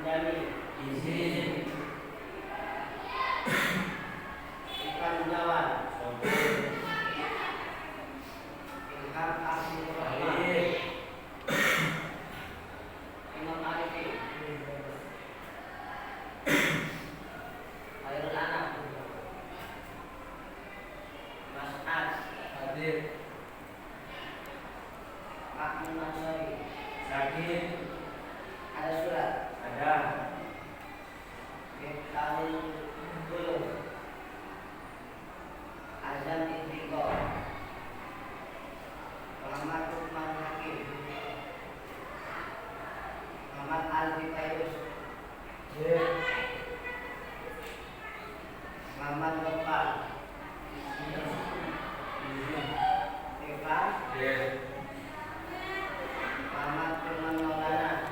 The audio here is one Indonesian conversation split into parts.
Jami izin Ikan Jawan Ilham Asmi Rahman Imam Arifin Khairul Anam Mas As hadir. Ahmad Mansuri Sakit ada surat ada. Miftahul Ulum Azam Intiqo Muhammad Lukman Hakim Muhammad Alfi Fairuz Muhammad Gopal Eva Muhammad Firman Maulana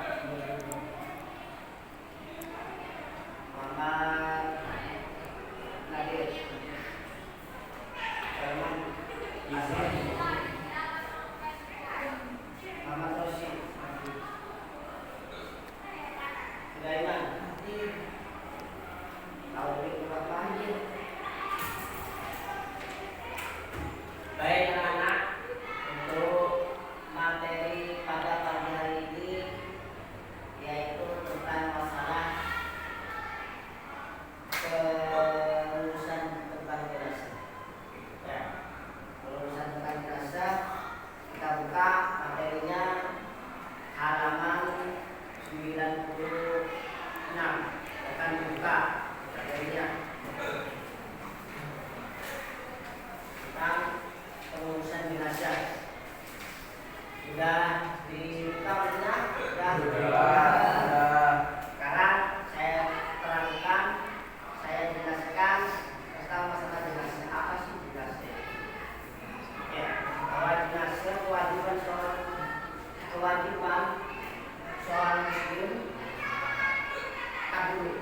Muhammad Nadir Firman Azam Muhammad Rosi Sulaiman Taufik Rahman. Baik anak-anak, untuk materi pada pagi hari ini yaitu tentang masalah kelulusan tentang jenazah. Ya, kelulusan tentang jenazah kita buka materinya halaman 96. Akan dibuka materinya tentang kelulusan jenazah. Sudah dibuka materinya? Sudah. Sekarang saya terangkan, saya jelaskan tentang masalah jenazah. Apa sih jenazah? Ya, bahwa jenazah kewajiban seorang muslim dulu.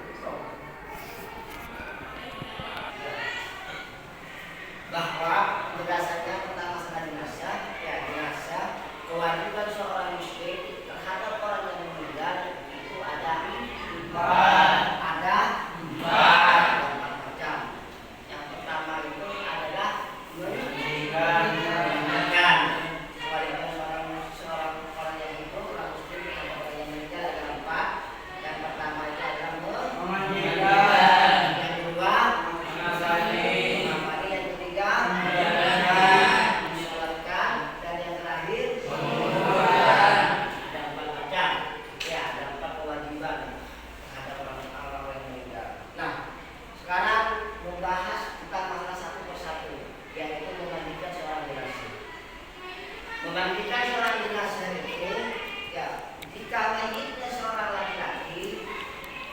Bahwa berdasarkan tentang masalah jenazah, ya jenazah kewajiban seorang muslim terhadap orang yang meninggal itu ada empat. Macam. Yang pertama itu adalah meninggalkan. Kewajiban seorang orang yang hidup, orang muslim terhadap orang yang meninggal ada empat. Yang pertama itu adalah meninggalkan. Yang kedua mengamati. Yang ketiga mensolatkan. Dan yang terakhir ada empat macam. Ya, ada empat kewajiban terhadap orang yang meninggal. Nah, sekarang membahas tentang masalah satu persatu, yaitu memandikan seorang jenazah. Memandikan seorang jenazah itu, ya, jika mayitnya seorang laki-laki,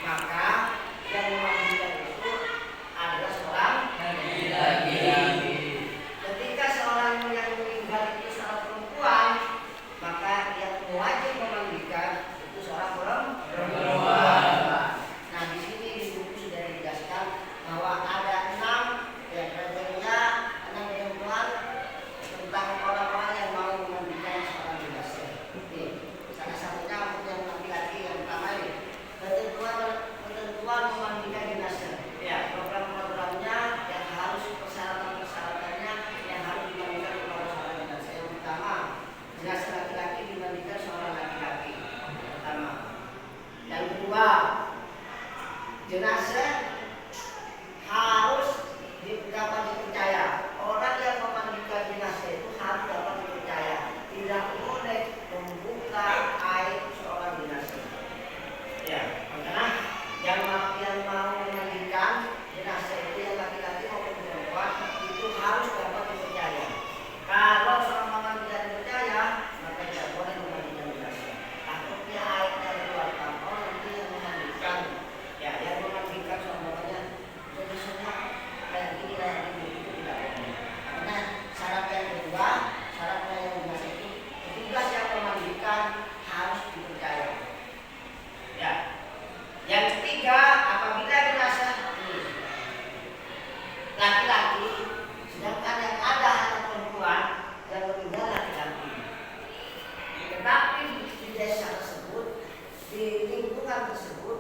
maka yang memandikan itu adalah seorang laki-laki. Ketika seorang yang meninggal itu seorang perempuan, maka yang wajib memandikan itu seorang perempuan. Nah, di sini di buku sudah dijelaskan bahwa ada 6 ya kriteria, 6 ketentuan tentang orang-orang yang mau memandikan seorang jenazah. Nih, salah satunya untuk yang laki-laki yang pertama ini ketentuan memandikan jenazah. Ya, program-programnya yang harus persyaratan-persyaratannya yang harus dimandikan kepada seorang jenazah. Yang pertama, jenazah laki-laki dimandikan seorang laki-laki. Yang pertama. Yang kedua, jenazah harus dapat dipercaya. Orang yang memandikan jenazah itu harus dapat dipercaya. Tidak boleh membuka aib seorang jenazah. Ya, karena yang mau memandikan jenazah itu yang laki-laki maupun perempuan itu harus dapat dipercaya. Kalau seorang tidak dipercaya, maka tidak boleh memandikan jenazah. Takutnya aib yang dikeluarkan orang itu yang memandikan. Ya, yang memandikan seorang jenazahnya kayak gini itu tidak boleh. Karena syarat yang kedua, syarat yang jenazah itu petugas yang memandikan harus dipercaya. Ya. Yang ketiga, apabila jenazah laki-laki, sedangkan yang ada anak perempuan yang meninggal laki-laki, tetapi di desa tersebut, di lingkungan tersebut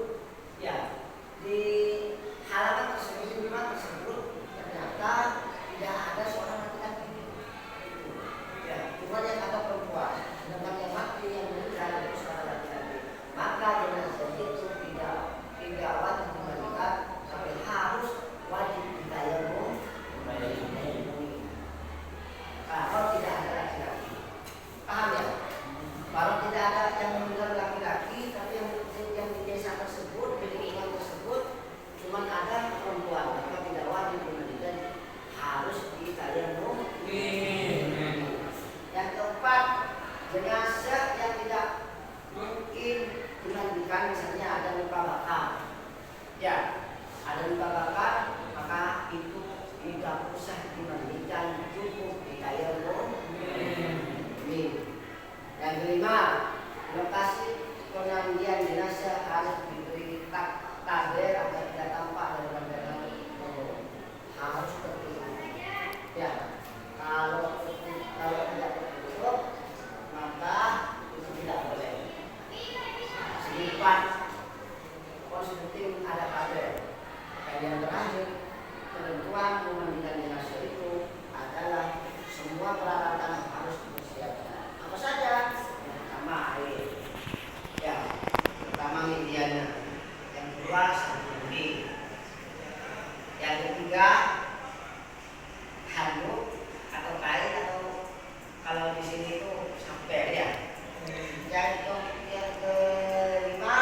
luka bakar. Ya, ada luka bakar, maka itu tidak usah dimandikan, cukup ditayamum. Yang kelima, lokasi pengambilan jenazah harus diberi takbir agar tidak tampak dari pandangan umum. Harus tertutup. Ya, kalau tidak tertutup, maka itu tidak boleh. Selipat konstitutif ada takbir. Dan yang terakhir, ketentuan memandikan jenazah itu adalah semua peralatan harus dipersiapkan. Apa saja? Yang pertama air, ya, pertama medianya. Yang kedua sabun, yang ketiga handuk atau kain atau kalau di sini itu sampel ya. Yang kelima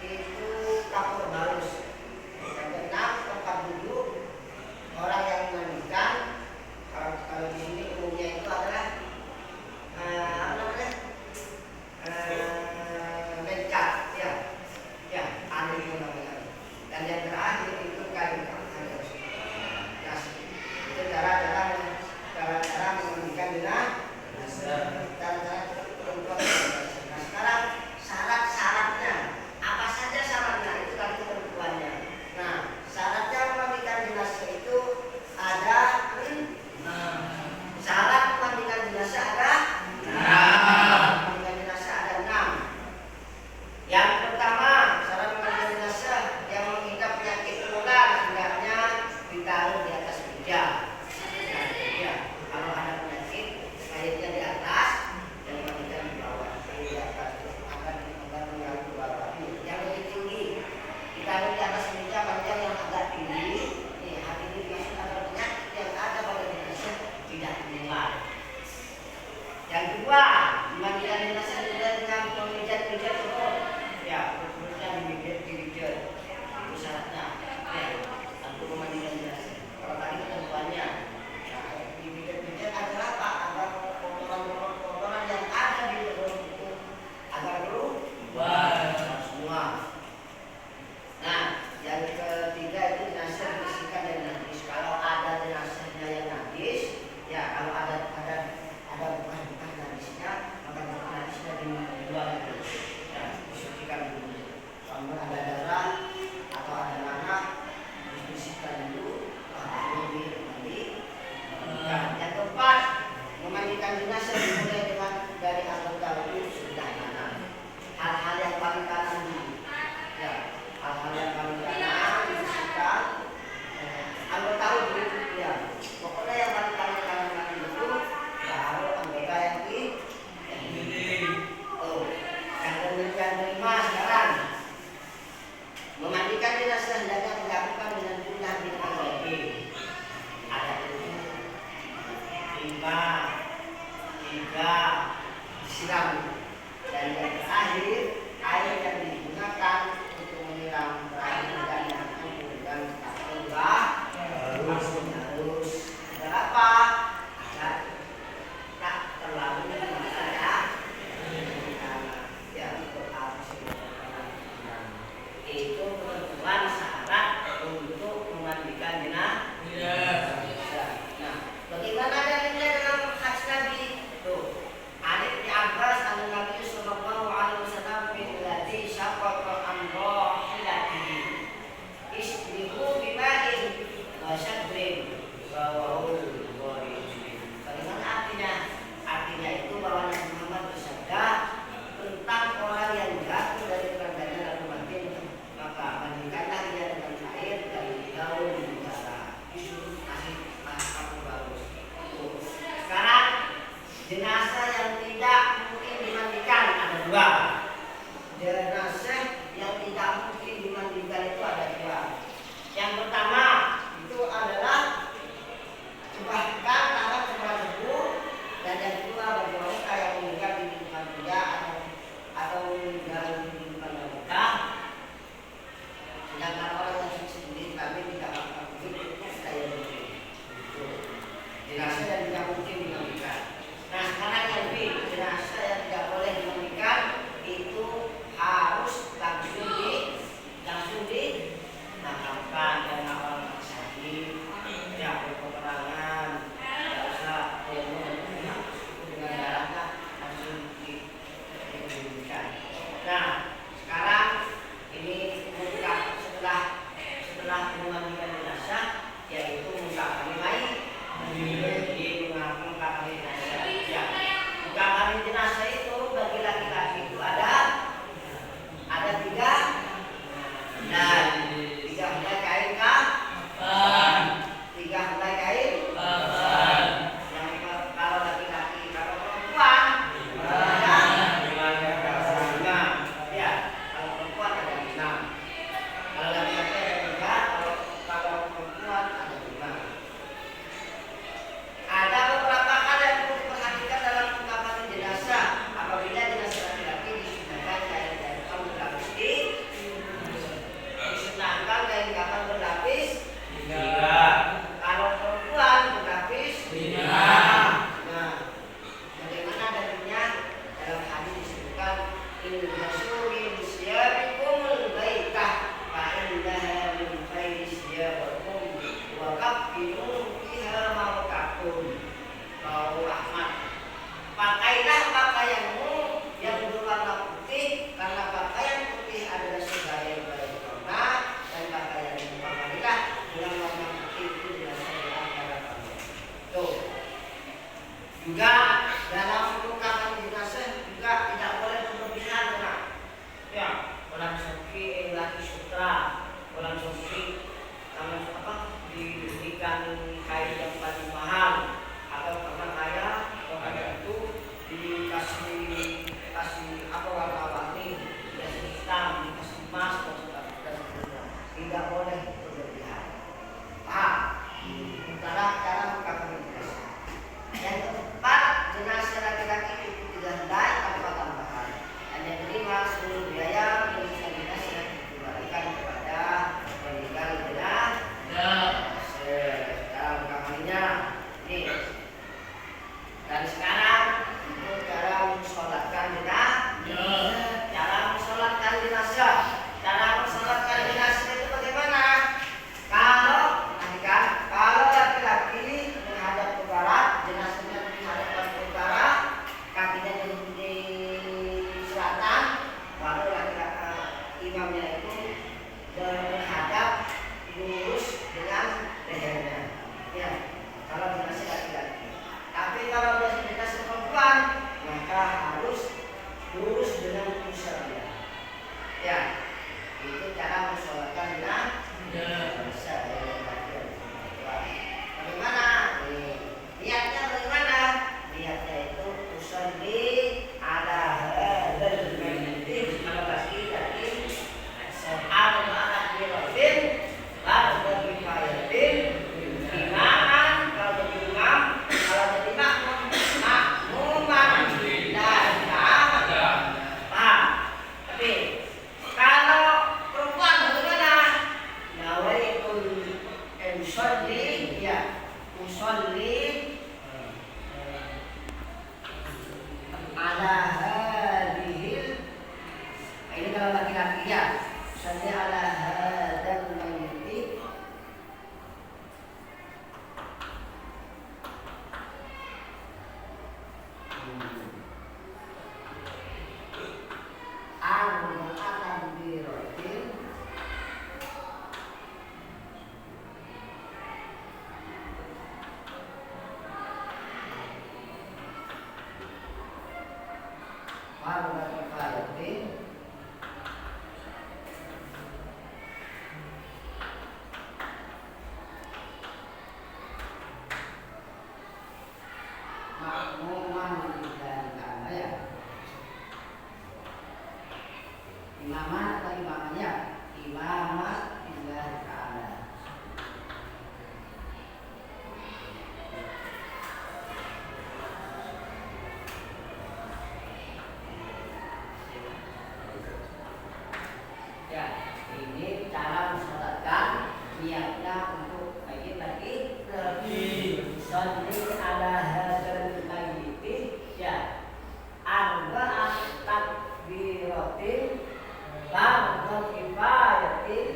itu kapur balus. Yang keenam tempat duduk orang yang memandikan. Kalau di sini umumnya itu adalah apa namanya? Mencak, ya, ya, ada itu namanya. Dan yang terakhir itu kain harus. Nah, itu cara memandikan jenazah. Nah, sekarang syarat-syaratnya apa saja syaratnya itu tadi ketentuannya. Nah, syaratnya memandikan jenazah itu ada syarat memandikan jenazah ada 6. Yang mahasiswa, cara mensolatkan jenazah itu bagaimana? Kalau laki-laki menghadap ke barat, jenazahnya menghadap ke utara, kakinya di selatan, baru laki-laki imamnya itu menghadap lurus dengan lehernya. Ya, kalau jenazah laki-laki. Tapi kalau jenazah perempuan, maka harus lurus dengan pusarnya. Ya, itu cara mensolatkan jenazah. Bagaimana? Niatnya bagaimana? Niatnya itu usolli ala hadzal mayyit al-baqi arba'at dirabin ba'da kifayatin imaman. Kalau jadi imam, kalau jadi makmuman lillahi ta'ala. Paham? Tapi kalau perempuan bagaimana? Nawaitul usolli, ya, usolli ala hadhil. Ini kalau laki-laki, ya, usolli ala hadzal mayyit arba'atan dirabin ba'da kifayatin makmuman lillahi ta'ala, ya. Imaman atau imamannya? Imaman lillahi ta'ala. Ya, ini cara mensolatkan, niatnya untuk baik lagi sholli ala hadzal mayyit, ya, arba'at takbiratin ba'da kifayatin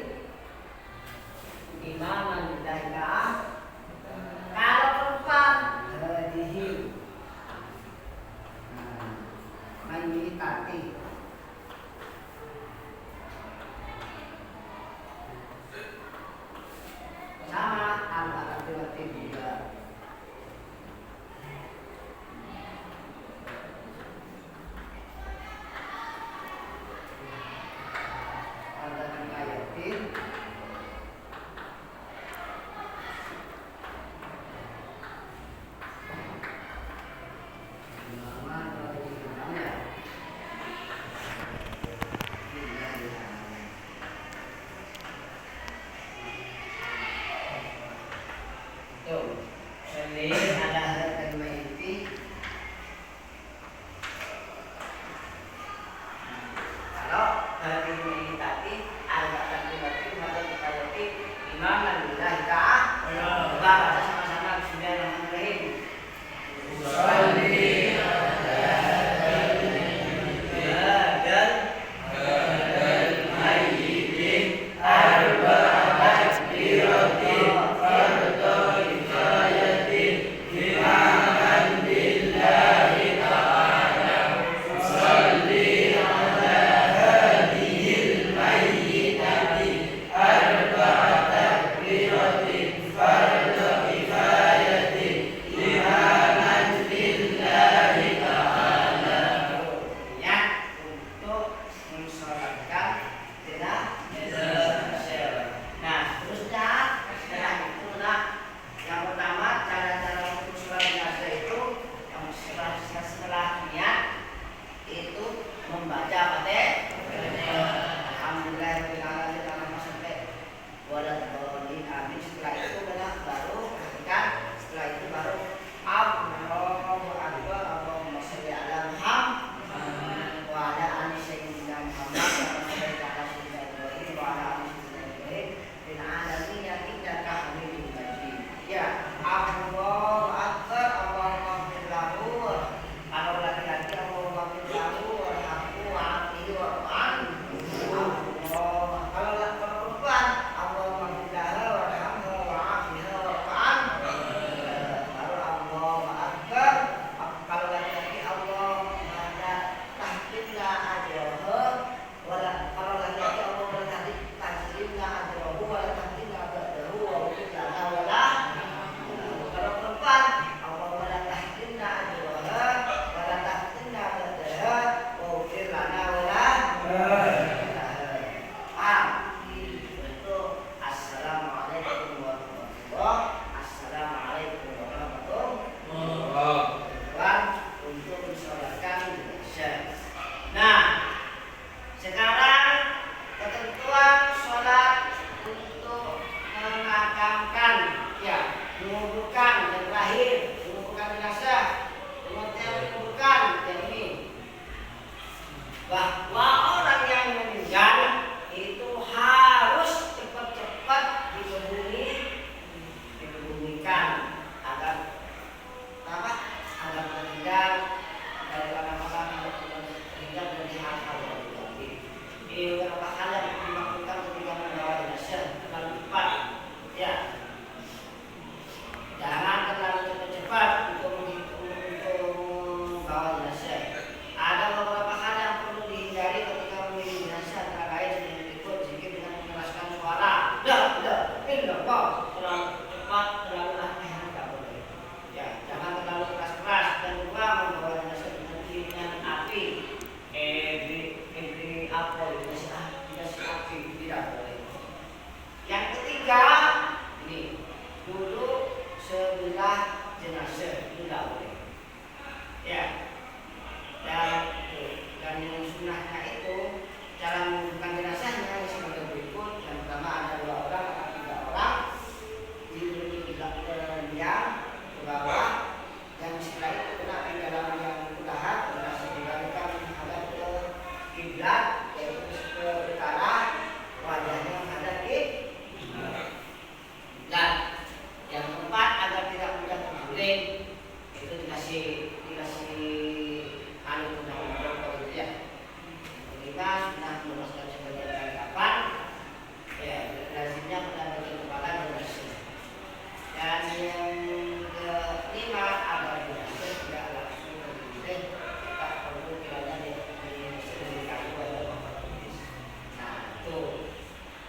Tuh.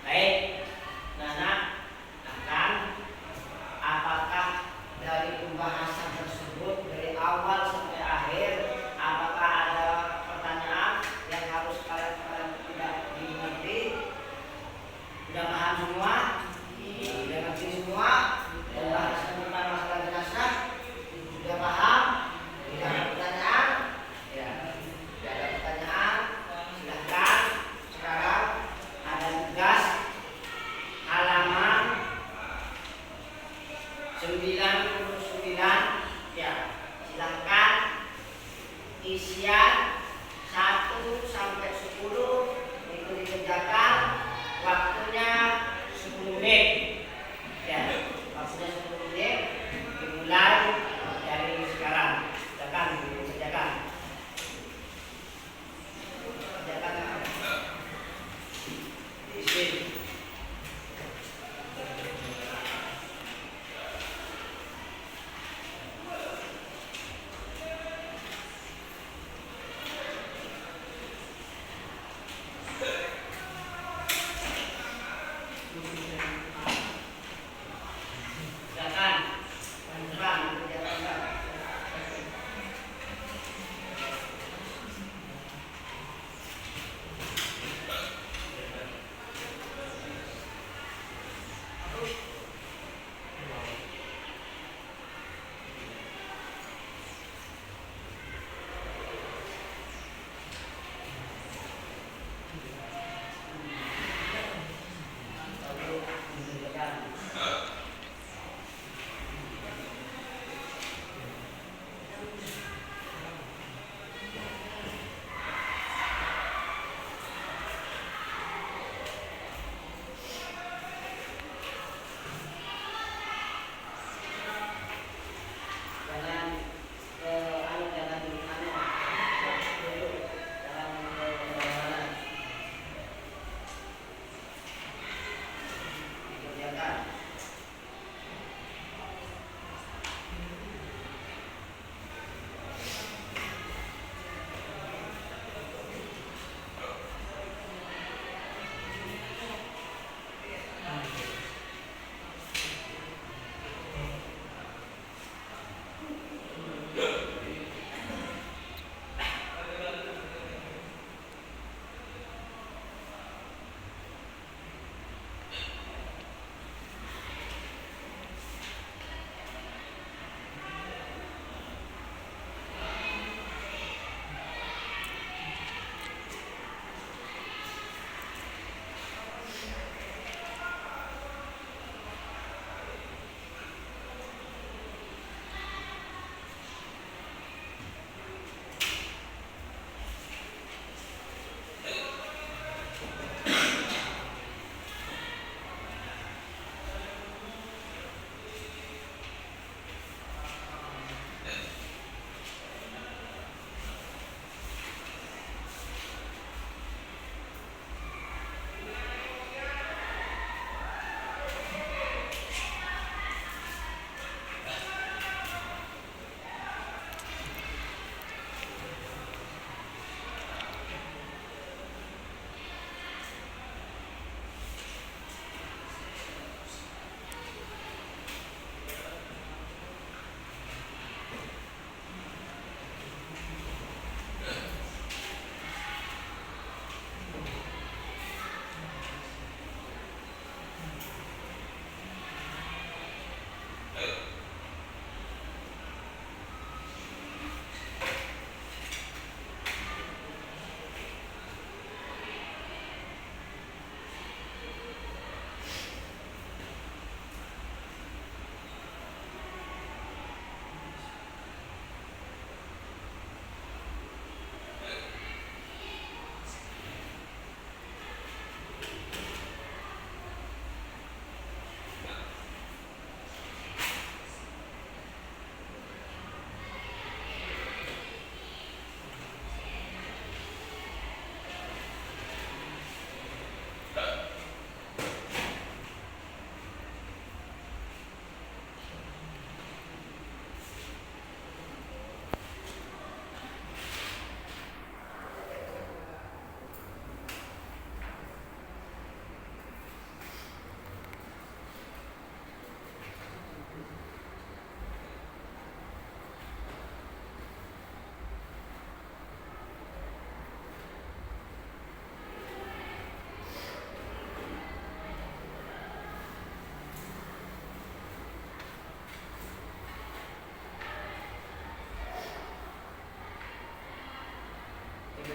Baik. Nana akan apakah dari pembahasan tersebut dari awal sampai akhir apakah ada pertanyaan yang harus kalian tidak dimengerti? Sudah paham semua? Sudah ngerti semua? Pembahasan tentang masalah jenazah sudah paham? Tidak ada pertanyaan? Ya. Tidak ada pertanyaan? Silahkan sekarang ada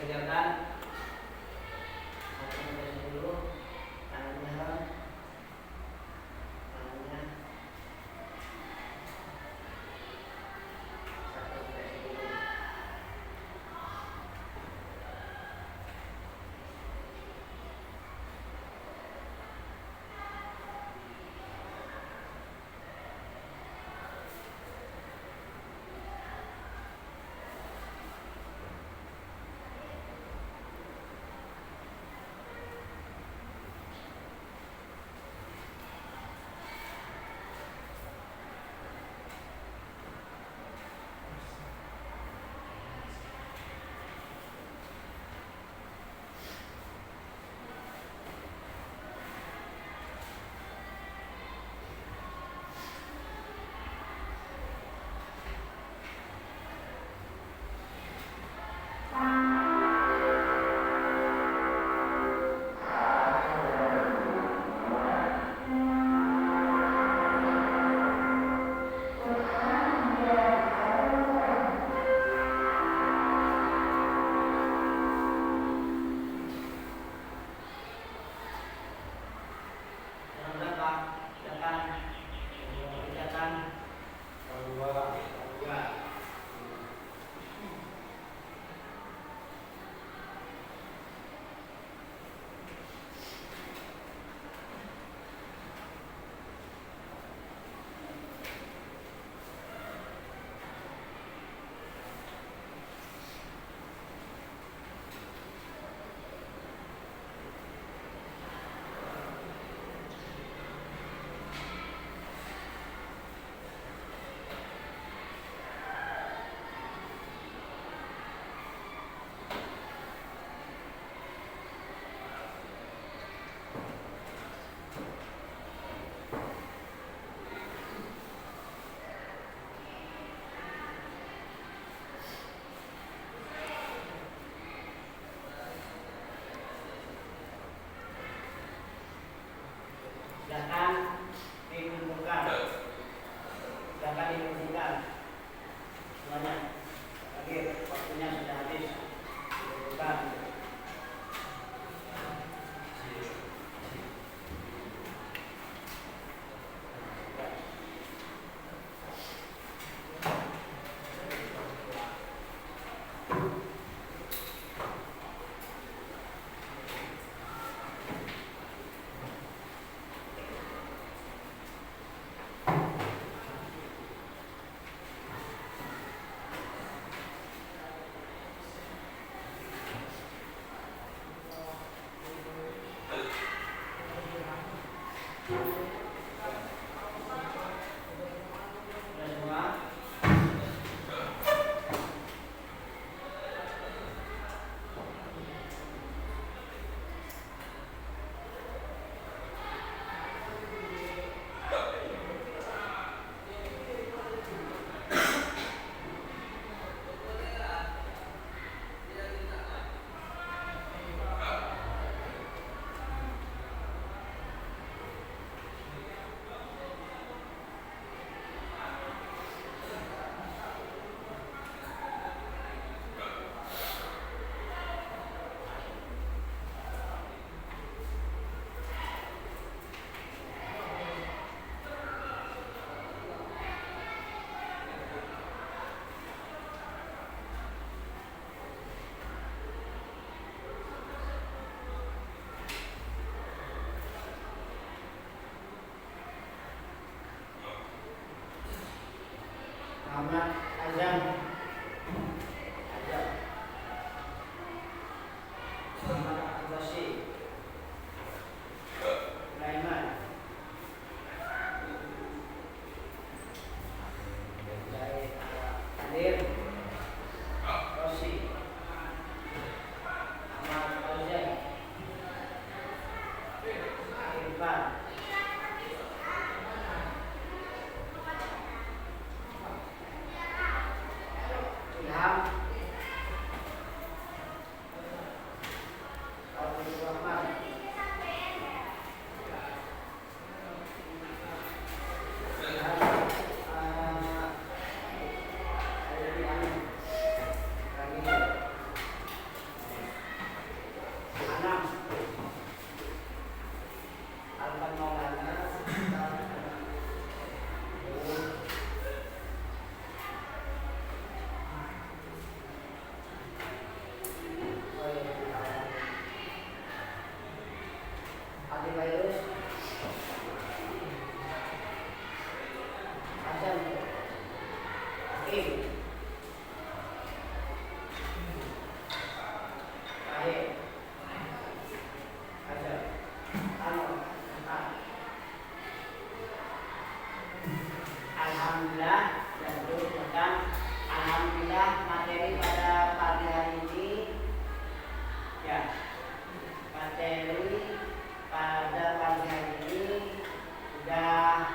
kerjakan. Satu menit dulu. Tangannya. Tangannya. Satu menit dulu. Silakan dikumpulkan semuanya. Oke, waktunya sudah habis. Dikumpulkan. Sudah semua? Muhammad Azam. Muhammad Abdulbasir. Sulaiman. Hadir. Rosi. Ahmad Fauzan. Irfan. Ilham. Abdul Rahman. antivirus, azan, hakim, baik, azan, anu, alhamdulillah dan terus tekan. Alhamdulillah materi pada pagi hari ini ya, materi pada pagi hari ini sudah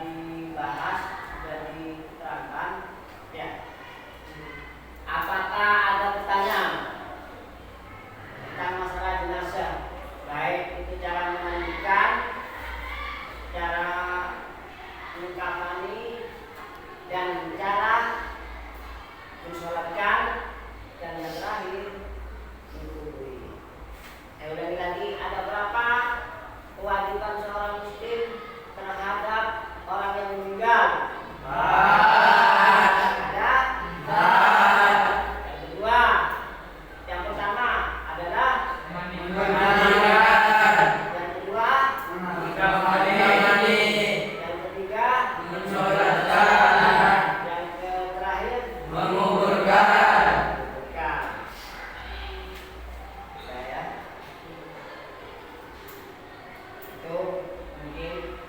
dibahas, sudah diterangkan ya. Apakah ada pertanyaan tentang masalah jenazah, baik itu cara memandikan, cara mengkafani, dan cara mensolatkan, dan yang terakhir menkuburi. Saya ulangi lagi, ada berapa kewajiban seorang muslim terhadap orang yang meninggal? Ada? Yang kedua, yang pertama adalah yang kedua, yang ketiga, yang terakhir, menguburkan. Saya itu mungkin